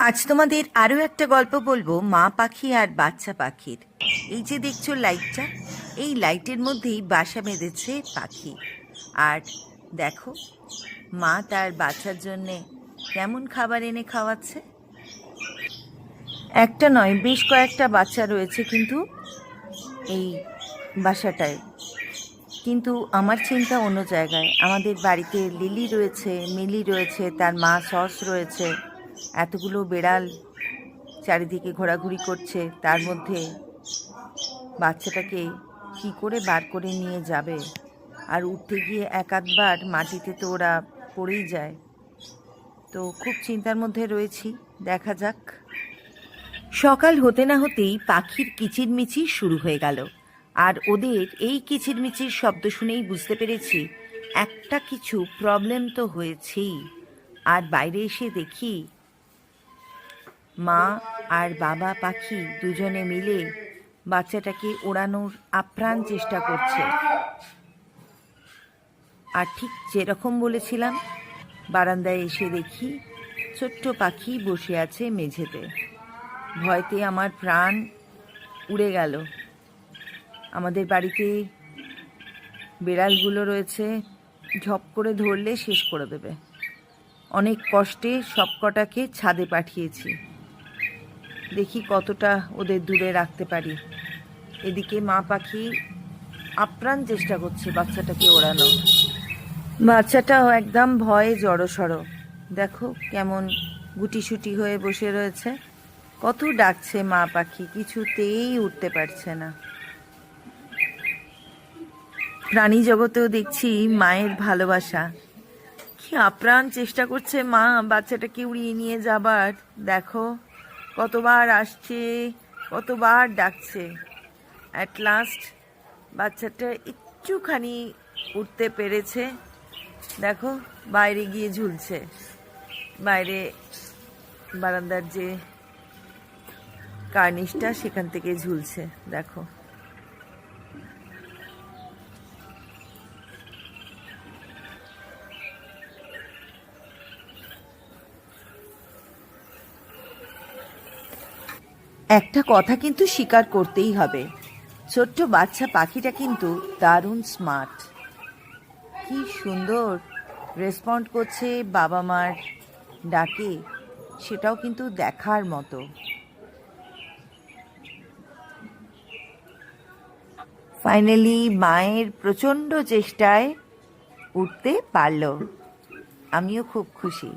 আজ তোমাদের আরও একটা গল্প বলবো মা পাখি আর বাচ্চা পাখির। এই যে দেখছো লাইটটা, এই লাইটের মধ্যেই বাসা বেঁধেছে পাখি। আর দেখো মা তার বাচ্চার জন্যে কেমন খাবার এনে খাওয়াচ্ছে। একটা নয়, বেশ কয়েকটা বাচ্চা রয়েছে কিন্তু এই বাসাটায়। কিন্তু আমার চিন্তা অন্য জায়গায়। আমাদের বাড়িতে লিলি রয়েছে, মিলি রয়েছে, তার মা সস রয়েছে, এতগুলো বেড়াল চারিদিকে ঘোরাঘুরি করছে, তার মধ্যে বাচ্চাটাকে কি করে বার করে নিয়ে যাবে? আর উঠতে গিয়ে এক আধবার মাটিতে তো ওরা পড়েই যায়। তো খুব চিন্তার মধ্যে রয়েছি, দেখা যাক। সকাল হতে না হতেই পাখির কিচিরমিচির শুরু হয়ে গেল। আর ওদের এই কিচিরমিচির শব্দ শুনেই বুঝতে পেরেছি একটা কিছু প্রবলেম তো হয়েছেই। আর বাইরে এসে দেখি মা আর বাবা পাখি দুজনে মিলে বাচ্চাটাকে ওড়ানোর আপ্রাণ চেষ্টা করছে। আর ঠিক যেরকম বলেছিলাম, বারান্দায় এসে দেখি ছোট্ট পাখি বসে আছে মেঝেতে। ভয়তে আমার প্রাণ উড়ে গেল। আমাদের বাড়িতে বেড়ালগুলো রয়েছে, ঝপ করে ধরলে শেষ করে দেবে। অনেক কষ্টে সবকটাকে ছাদে পাঠিয়েছি, দেখি কতটা ওদের দূরে রাখতে পারি। এদিকে মা পাখি আপ্রাণ চেষ্টা করছে বাচ্চাটাকে ওড়ানো। বাচ্চাটাও একদম ভয়ে জড়সড়, দেখো কেমন গুটিসুটি হয়ে বসে রয়েছে। কত ডাকছে মা পাখি, কিছুতেই উঠতে পারছে না। প্রাণী জগতেও দেখছি মায়ের ভালোবাসা, কি আপ্রাণ চেষ্টা করছে মা বাচ্চাটাকে উড়িয়ে নিয়ে যাবার। দেখো কতবার আসছে, কতবার ডাকছে। অ্যাট লাস্ট বাচ্চাটা একটুখানি উঠতে পেরেছে। দেখো বাইরে গিয়ে ঝুলছে, বাইরে বারান্দার যে কার্নিশটা সেখান থেকে ঝুলছে। দেখো একটা কথা কিন্তু স্বীকার করতেই হবে, ছোট্ট বাচ্চা পাখিটা কিন্তু দারুণ স্মার্ট। কি সুন্দর রেসপন্ড করছে বাবা মার ডাকে, সেটাও কিন্তু দেখার মতো। ফাইনালি মায়ের প্রচণ্ড চেষ্টায় উঠতে পারল, আমিও খুব খুশি।